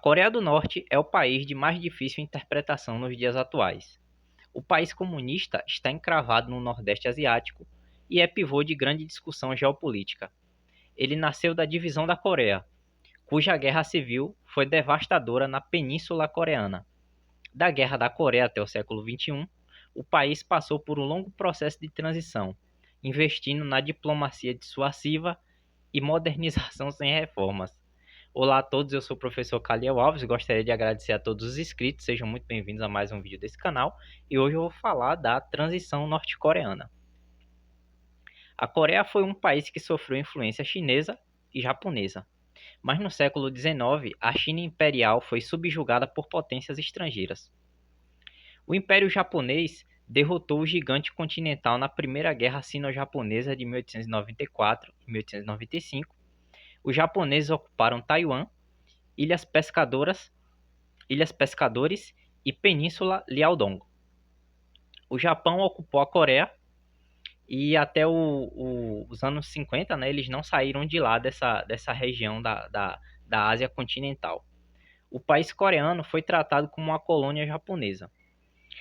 Coreia do Norte é o país de mais difícil interpretação nos dias atuais. O país comunista está encravado no Nordeste Asiático e é pivô de grande discussão geopolítica. Ele nasceu da divisão da Coreia, cuja guerra civil foi devastadora na Península Coreana. Da Guerra da Coreia até o século XXI, o país passou por um longo processo de transição, investindo na diplomacia dissuasiva e modernização sem reformas. Olá a todos, eu sou o professor Caliel Alves, gostaria de agradecer a todos os inscritos, sejam muito bem-vindos a mais um vídeo desse canal, e hoje eu vou falar da transição norte-coreana. A Coreia foi um país que sofreu influência chinesa e japonesa, mas no século XIX a China imperial foi subjugada por potências estrangeiras. O Império Japonês derrotou o gigante continental na Primeira Guerra Sino-Japonesa de 1894 e 1895. Os japoneses ocuparam Taiwan, Ilhas Pescadores e Península Liaodong. O Japão ocupou a Coreia e até os anos 50, né, eles não saíram de lá dessa região da Ásia continental. O país coreano foi tratado como uma colônia japonesa.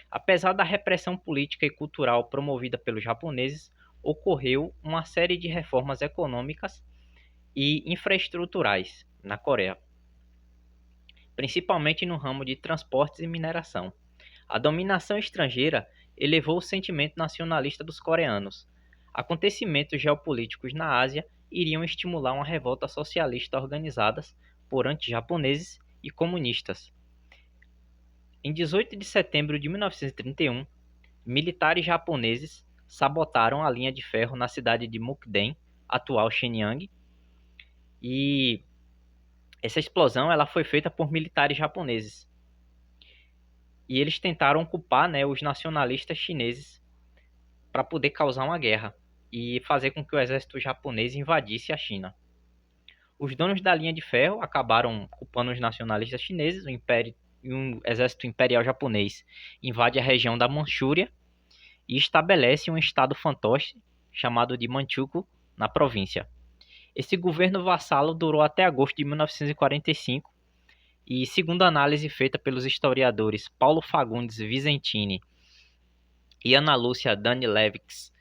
Apesar da repressão política e cultural promovida pelos japoneses, ocorreu uma série de reformas econômicas e infraestruturais na Coreia, principalmente no ramo de transportes e mineração. A dominação estrangeira elevou o sentimento nacionalista dos coreanos. Acontecimentos geopolíticos na Ásia iriam estimular uma revolta socialista organizada por anti-japoneses e comunistas. Em 18 de setembro de 1931, militares japoneses sabotaram a linha de ferro na cidade de Mukden, atual Shenyang, e essa explosão ela foi feita por militares japoneses. E eles tentaram culpar, né, os nacionalistas chineses para poder causar uma guerra e fazer com que o exército japonês invadisse a China. Os donos da linha de ferro acabaram culpando os nacionalistas chineses, o exército imperial japonês invade a região da Manchúria e estabelece um estado fantoche chamado de Manchukuo na província. Esse governo vassalo durou até agosto de 1945 e, segundo a análise feita pelos historiadores Paulo Fagundes Vicentini e Ana Lúcia Danilewicz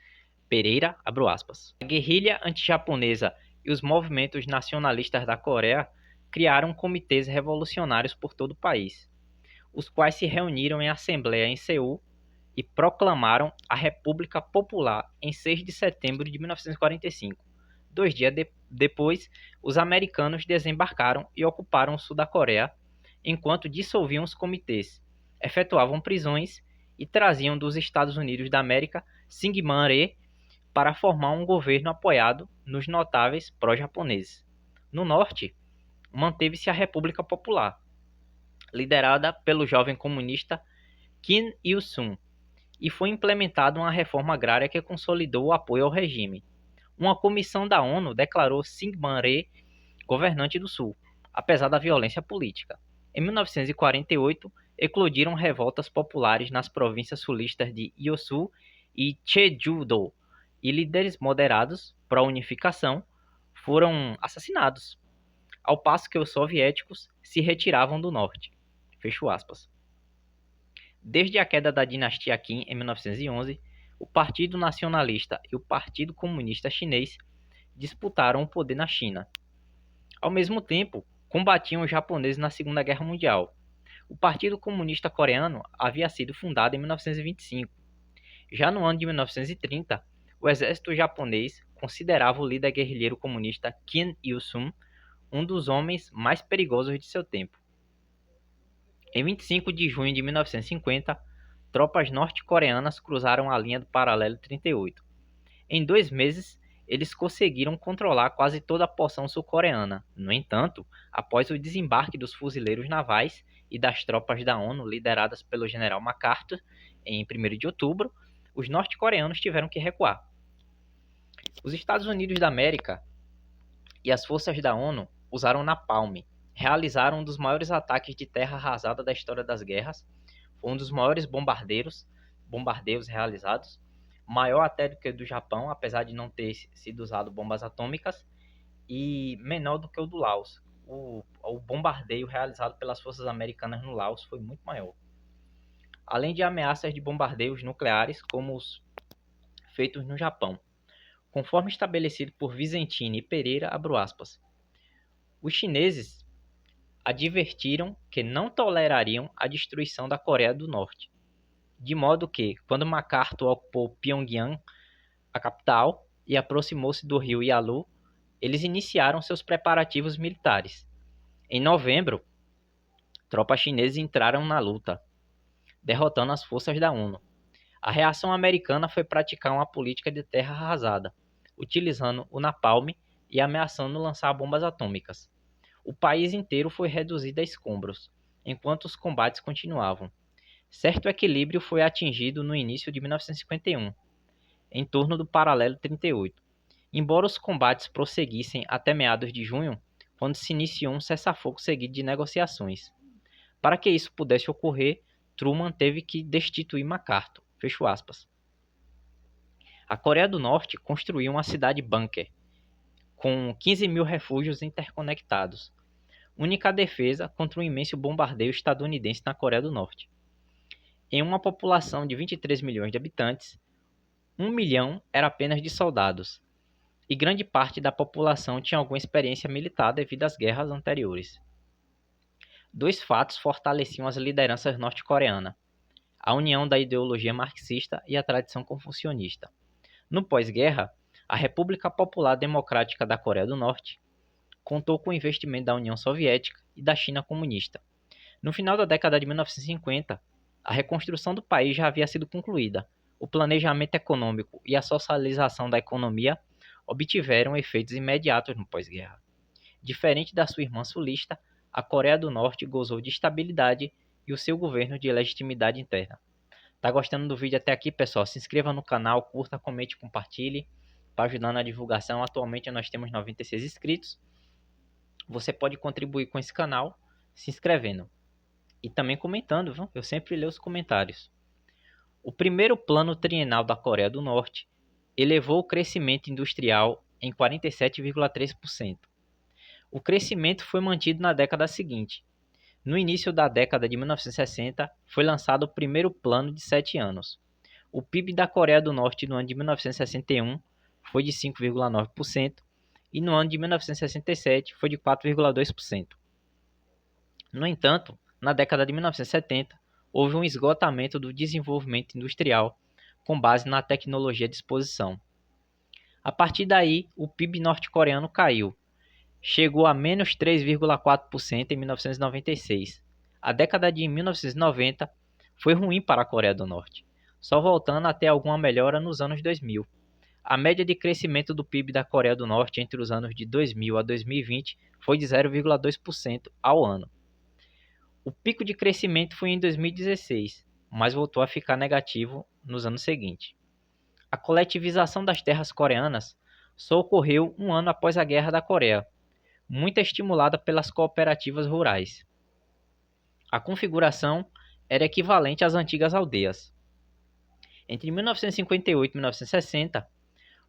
Pereira, abro aspas, a guerrilha anti-japonesa e os movimentos nacionalistas da Coreia criaram comitês revolucionários por todo o país, os quais se reuniram em assembleia em Seul e proclamaram a República Popular em 6 de setembro de 1945. 2 dias depois, os americanos desembarcaram e ocuparam o sul da Coreia, enquanto dissolviam os comitês, efetuavam prisões e traziam dos Estados Unidos da América Syngman-rhee para formar um governo apoiado nos notáveis pró-japoneses. No norte, manteve-se a República Popular, liderada pelo jovem comunista Kim Il-sung, e foi implementada uma reforma agrária que consolidou o apoio ao regime. Uma comissão da ONU declarou Syngman-rhee governante do Sul, apesar da violência política. Em 1948, eclodiram revoltas populares nas províncias sulistas de Yeosu e Jeju-do, e líderes moderados pró-unificação foram assassinados, ao passo que os soviéticos se retiravam do norte. Fecho aspas. Desde a queda da dinastia Qin em 1911, o Partido Nacionalista e o Partido Comunista Chinês disputaram o poder na China. Ao mesmo tempo, combatiam os japoneses na Segunda Guerra Mundial. O Partido Comunista Coreano havia sido fundado em 1925. Já no ano de 1930, o exército japonês considerava o líder guerrilheiro comunista Kim Il-sung um dos homens mais perigosos de seu tempo. Em 25 de junho de 1950, tropas norte-coreanas cruzaram a linha do paralelo 38. Em 2 meses, eles conseguiram controlar quase toda a porção sul-coreana. No entanto, após o desembarque dos fuzileiros navais e das tropas da ONU lideradas pelo general MacArthur, em 1º de outubro, os norte-coreanos tiveram que recuar. Os Estados Unidos da América e as forças da ONU usaram napalm, realizaram um dos maiores ataques de terra arrasada da história das guerras, foi um dos maiores bombardeios realizados, maior até do que o do Japão, apesar de não ter sido usado bombas atômicas, e menor do que o do Laos. o bombardeio realizado pelas forças americanas no Laos foi muito maior. Além de ameaças de bombardeios nucleares, como os feitos no Japão. Conforme estabelecido por Vicentini e Pereira, abro aspas, os chineses advertiram que não tolerariam a destruição da Coreia do Norte, de modo que, quando MacArthur ocupou Pyongyang, a capital, e aproximou-se do rio Yalu, eles iniciaram seus preparativos militares. Em novembro, tropas chinesas entraram na luta, derrotando as forças da ONU. A reação americana foi praticar uma política de terra arrasada, utilizando o napalm e ameaçando lançar bombas atômicas. O país inteiro foi reduzido a escombros, enquanto os combates continuavam. Certo equilíbrio foi atingido no início de 1951, em torno do paralelo 38. Embora os combates prosseguissem até meados de junho, quando se iniciou um cessar-fogo seguido de negociações. Para que isso pudesse ocorrer, Truman teve que destituir MacArthur. Fecho aspas. A Coreia do Norte construiu uma cidade bunker, com 15 mil refúgios interconectados, única defesa contra o imenso bombardeio estadunidense na Coreia do Norte. Em uma população de 23 milhões de habitantes, 1 milhão era apenas de soldados, e grande parte da população tinha alguma experiência militar devido às guerras anteriores. Dois fatos fortaleciam as lideranças norte-coreanas: a união da ideologia marxista e a tradição confucionista. No pós-guerra, a República Popular Democrática da Coreia do Norte contou com o investimento da União Soviética e da China comunista. No final da década de 1950, a reconstrução do país já havia sido concluída. O planejamento econômico e a socialização da economia obtiveram efeitos imediatos no pós-guerra. Diferente da sua irmã sulista, a Coreia do Norte gozou de estabilidade e o seu governo de legitimidade interna. Tá gostando do vídeo até aqui, pessoal? Se inscreva no canal, curta, comente, compartilhe para ajudar na divulgação. Atualmente nós temos 96 inscritos. Você pode contribuir com esse canal se inscrevendo e também comentando, viu? Eu sempre leio os comentários. O primeiro plano trienal da Coreia do Norte elevou o crescimento industrial em 47,3%. O crescimento foi mantido na década seguinte. No início da década de 1960, foi lançado o primeiro plano de 7 anos. O PIB da Coreia do Norte no ano de 1961 foi de 5,9% e no ano de 1967 foi de 4,2%. No entanto, na década de 1970, houve um esgotamento do desenvolvimento industrial com base na tecnologia à disposição. A partir daí, o PIB norte-coreano caiu. Chegou a menos 3,4% em 1996. A década de 1990 foi ruim para a Coreia do Norte, só voltando a ter alguma melhora nos anos 2000. A média de crescimento do PIB da Coreia do Norte entre os anos de 2000 a 2020 foi de 0,2% ao ano. O pico de crescimento foi em 2016, mas voltou a ficar negativo nos anos seguintes. A coletivização das terras coreanas só ocorreu um ano após a Guerra da Coreia, muito estimulada pelas cooperativas rurais. A configuração era equivalente às antigas aldeias. Entre 1958 e 1960,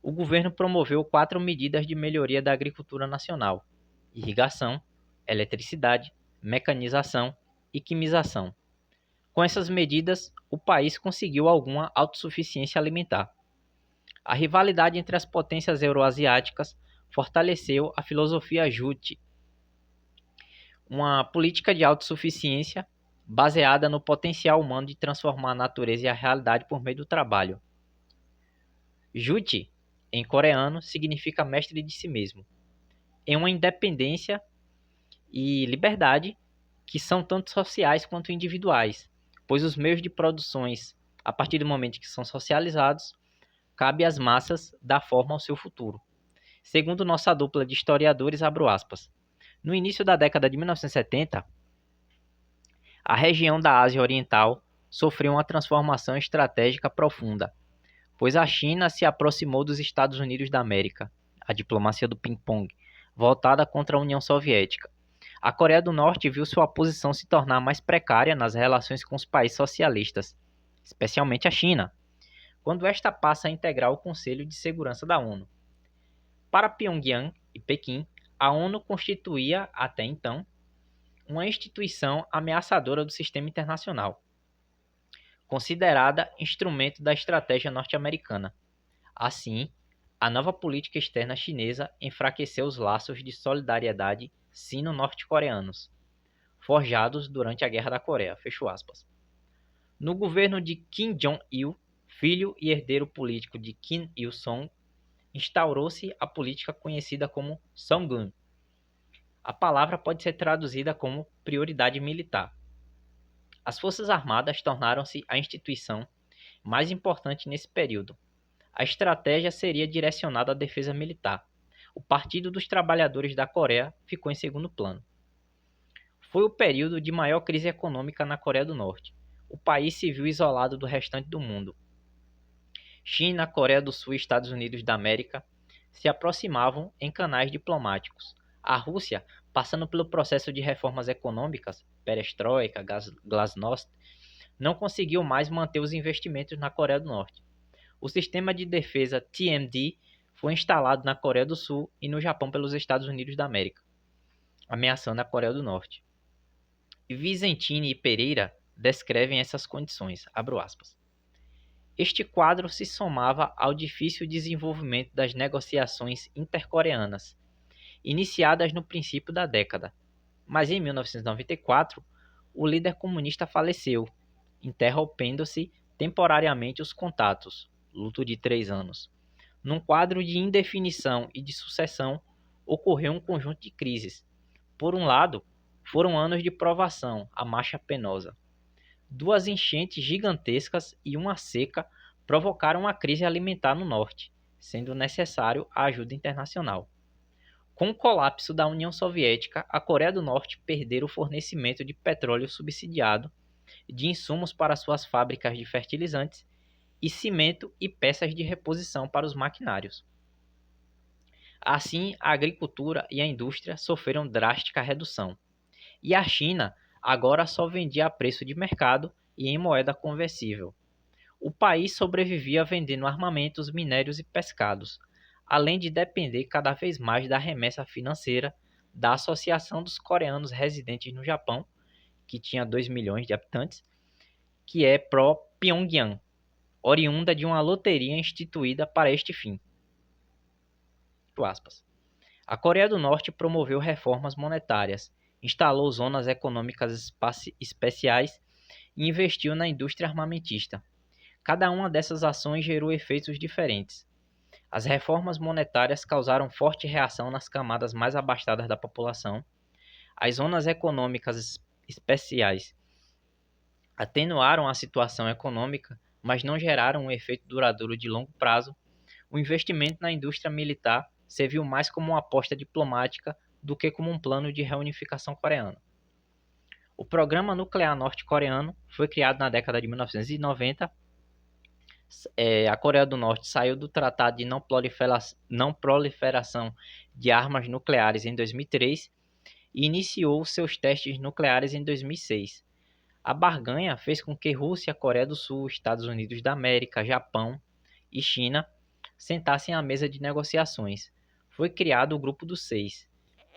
o governo promoveu 4 medidas de melhoria da agricultura nacional: irrigação, eletricidade, mecanização e quimização. Com essas medidas, o país conseguiu alguma autossuficiência alimentar. A rivalidade entre as potências euroasiáticas fortaleceu a filosofia Juche, uma política de autossuficiência baseada no potencial humano de transformar a natureza e a realidade por meio do trabalho. Juche, em coreano, significa mestre de si mesmo. É uma independência e liberdade que são tanto sociais quanto individuais, pois os meios de produções, a partir do momento que são socializados, cabe às massas dar forma ao seu futuro. Segundo nossa dupla de historiadores, abro aspas, no início da década de 1970, a região da Ásia Oriental sofreu uma transformação estratégica profunda, pois a China se aproximou dos Estados Unidos da América, a diplomacia do ping-pong, voltada contra a União Soviética. A Coreia do Norte viu sua posição se tornar mais precária nas relações com os países socialistas, especialmente a China, quando esta passa a integrar o Conselho de Segurança da ONU. Para Pyongyang e Pequim, A ONU constituía, até então, uma instituição ameaçadora do sistema internacional, considerada instrumento da estratégia norte-americana. Assim, a nova política externa chinesa enfraqueceu os laços de solidariedade sino-norte-coreanos, forjados durante a Guerra da Coreia. Fecho aspas. No governo de Kim Jong-il, filho e herdeiro político de Kim Il-sung, instaurou-se a política conhecida como Songun. A palavra pode ser traduzida como prioridade militar. As Forças Armadas tornaram-se a instituição mais importante nesse período. A estratégia seria direcionada à defesa militar. O Partido dos Trabalhadores da Coreia ficou em segundo plano. Foi o período de maior crise econômica na Coreia do Norte. O país se viu isolado do restante do mundo. China, Coreia do Sul e Estados Unidos da América se aproximavam em canais diplomáticos. A Rússia, passando pelo processo de reformas econômicas, perestroika, glasnost, não conseguiu mais manter os investimentos na Coreia do Norte. O sistema de defesa TMD foi instalado na Coreia do Sul e no Japão pelos Estados Unidos da América, ameaçando a Coreia do Norte. Vicentini e Pereira descrevem essas condições, abro aspas. Este quadro se somava ao difícil desenvolvimento das negociações intercoreanas, iniciadas no princípio da década. Mas em 1994, o líder comunista faleceu, interrompendo-se temporariamente os contatos, luto de 3 anos. Num quadro de indefinição e de sucessão, ocorreu um conjunto de crises. Por um lado, foram anos de provação, a marcha penosa. 2 enchentes gigantescas e uma seca provocaram uma crise alimentar no norte, sendo necessário a ajuda internacional. Com o colapso da União Soviética, a Coreia do Norte perdera o fornecimento de petróleo subsidiado, de insumos para suas fábricas de fertilizantes e cimento e peças de reposição para os maquinários. Assim, a agricultura e a indústria sofreram drástica redução. E a China agora só vendia a preço de mercado e em moeda conversível. O país sobrevivia vendendo armamentos, minérios e pescados, além de depender cada vez mais da remessa financeira da Associação dos Coreanos Residentes no Japão, que tinha 2 milhões de habitantes, que é pró-Pyongyang, oriunda de uma loteria instituída para este fim. A Coreia do Norte promoveu reformas monetárias, instalou zonas econômicas especiais e investiu na indústria armamentista. Cada uma dessas ações gerou efeitos diferentes. As reformas monetárias causaram forte reação nas camadas mais abastadas da população. As zonas econômicas especiais atenuaram a situação econômica, mas não geraram um efeito duradouro de longo prazo. O investimento na indústria militar serviu mais como uma aposta diplomática do que como um plano de reunificação coreana. O programa nuclear norte-coreano foi criado na década de 1990. A Coreia do Norte saiu do Tratado de Não Proliferação de Armas Nucleares em 2003 e iniciou seus testes nucleares em 2006. A barganha fez com que Rússia, Coreia do Sul, Estados Unidos da América, Japão e China sentassem à mesa de negociações. Foi criado o Grupo dos Seis,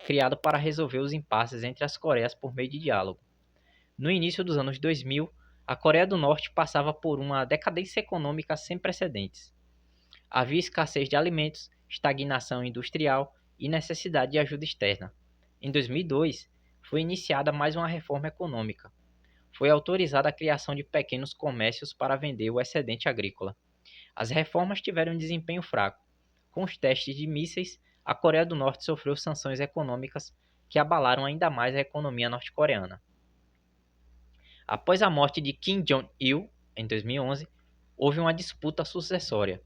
criado para resolver os impasses entre as Coreias por meio de diálogo. No início dos anos 2000, a Coreia do Norte passava por uma decadência econômica sem precedentes. Havia escassez de alimentos, estagnação industrial e necessidade de ajuda externa. Em 2002, foi iniciada mais uma reforma econômica. Foi autorizada a criação de pequenos comércios para vender o excedente agrícola. As reformas tiveram um desempenho fraco. Com os testes de mísseis, a Coreia do Norte sofreu sanções econômicas que abalaram ainda mais a economia norte-coreana. Após a morte de Kim Jong-il, em 2011, houve uma disputa sucessória.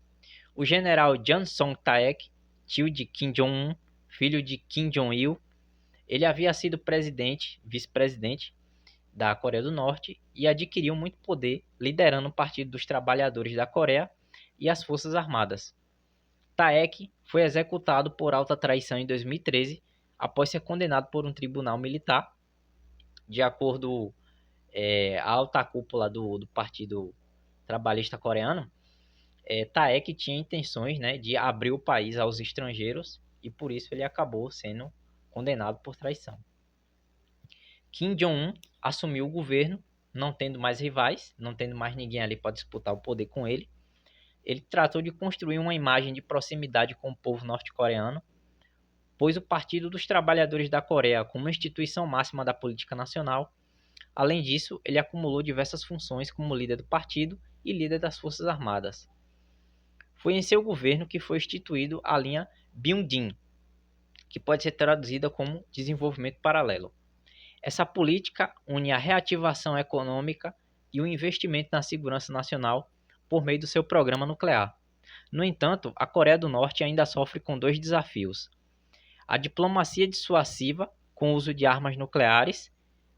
O general Jang Song-taek, tio de Kim Jong-un, filho de Kim Jong-il, ele havia sido vice-presidente da Coreia do Norte e adquiriu muito poder liderando o Partido dos Trabalhadores da Coreia e as Forças Armadas. Taek foi executado por alta traição em 2013, após ser condenado por um tribunal militar. De acordo a alta cúpula do Partido Trabalhista Coreano, Taek tinha intenções, né, de abrir o país aos estrangeiros e por isso ele acabou sendo condenado por traição. Kim Jong-un assumiu o governo, não tendo mais rivais, não tendo mais ninguém ali para disputar o poder com ele. Ele tratou de construir uma imagem de proximidade com o povo norte-coreano, pôs o Partido dos Trabalhadores da Coreia como instituição máxima da política nacional. Além disso, ele acumulou diversas funções como líder do partido e líder das Forças Armadas. Foi em seu governo que foi instituído a linha Byung-din, que pode ser traduzida como desenvolvimento paralelo. Essa política une a reativação econômica e o investimento na segurança nacional por meio do seu programa nuclear. No entanto, a Coreia do Norte ainda sofre com dois desafios: a diplomacia dissuasiva com o uso de armas nucleares,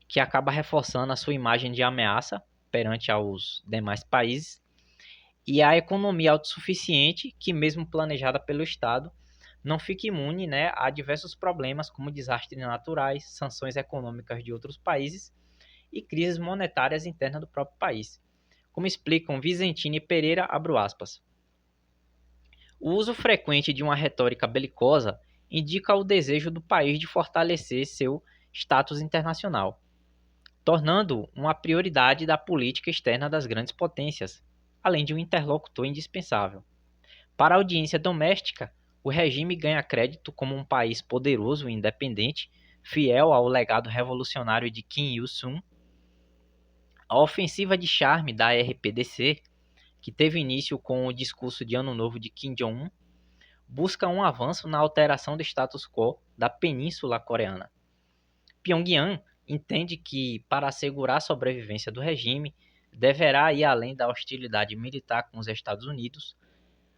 que acaba reforçando a sua imagem de ameaça perante aos demais países, e a economia autossuficiente, que mesmo planejada pelo Estado, não fica imune, né, a diversos problemas como desastres naturais, sanções econômicas de outros países e crises monetárias internas do próprio país. Como explicam Vicentini e Pereira, abro aspas, o uso frequente de uma retórica belicosa indica o desejo do país de fortalecer seu status internacional, tornando uma prioridade da política externa das grandes potências, além de um interlocutor indispensável. Para a audiência doméstica, o regime ganha crédito como um país poderoso e independente, fiel ao legado revolucionário de Kim Il-sung. A ofensiva de charme da RPDC, que teve início com o discurso de Ano Novo de Kim Jong-un, busca um avanço na alteração do status quo da Península Coreana. Pyongyang entende que, para assegurar a sobrevivência do regime, deverá ir além da hostilidade militar com os Estados Unidos,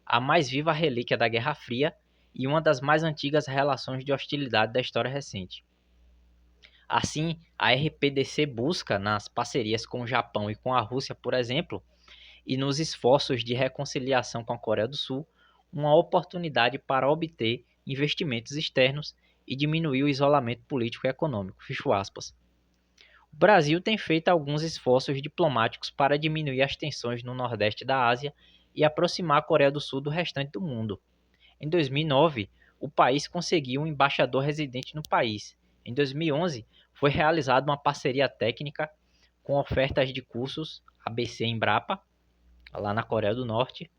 a mais viva relíquia da Guerra Fria e uma das mais antigas relações de hostilidade da história recente. Assim, a RPDC busca, nas parcerias com o Japão e com a Rússia, por exemplo, e nos esforços de reconciliação com a Coreia do Sul, uma oportunidade para obter investimentos externos e diminuir o isolamento político e econômico. Fecho aspas. O Brasil tem feito alguns esforços diplomáticos para diminuir as tensões no Nordeste da Ásia e aproximar a Coreia do Sul do restante do mundo. Em 2009, o país conseguiu um embaixador residente no país. Em 2011, foi realizada uma parceria técnica com ofertas de cursos ABC Embrapa, lá na Coreia do Norte.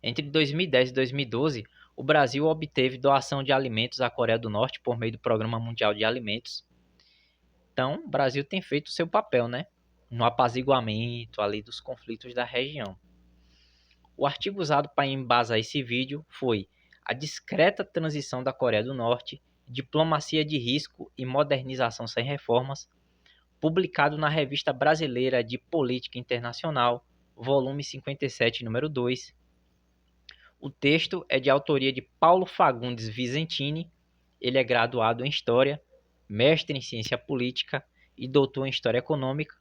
Entre 2010 e 2012, o Brasil obteve doação de alimentos à Coreia do Norte por meio do Programa Mundial de Alimentos. Então, o Brasil tem feito o seu papel, né, no apaziguamento ali dos conflitos da região. O artigo usado para embasar esse vídeo foi A Discreta Transição da Coreia do Norte, Diplomacia de Risco e Modernização Sem Reformas, publicado na Revista Brasileira de Política Internacional, volume 57, número 2. O texto é de autoria de Paulo Fagundes Vicentini. Ele é graduado em História, mestre em Ciência Política e doutor em História Econômica.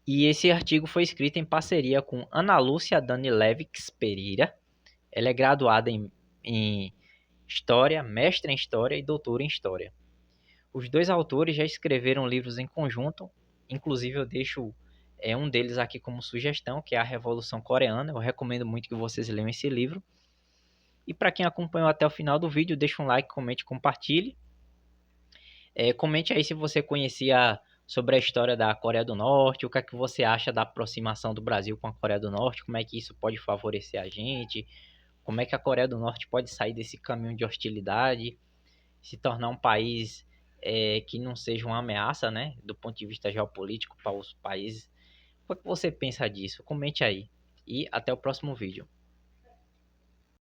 E esse artigo foi escrito em parceria com Ana Lúcia Danilewicz Pereira. Ela é graduada em História, mestre em História e doutora em História. Os dois autores já escreveram livros em conjunto, inclusive eu deixo um deles aqui como sugestão, que é A Revolução Coreana. Eu recomendo muito que vocês leiam esse livro. E para quem acompanhou até o final do vídeo, deixa um like, comente, compartilhe. Comente aí se você conhecia sobre a história da Coreia do Norte, o que é que você acha da aproximação do Brasil com a Coreia do Norte, como é que isso pode favorecer a gente, como é que a Coreia do Norte pode sair desse caminho de hostilidade, se tornar um país que não seja uma ameaça, né, do ponto de vista geopolítico para os países. O que é que você pensa disso? Comente aí e até o próximo vídeo.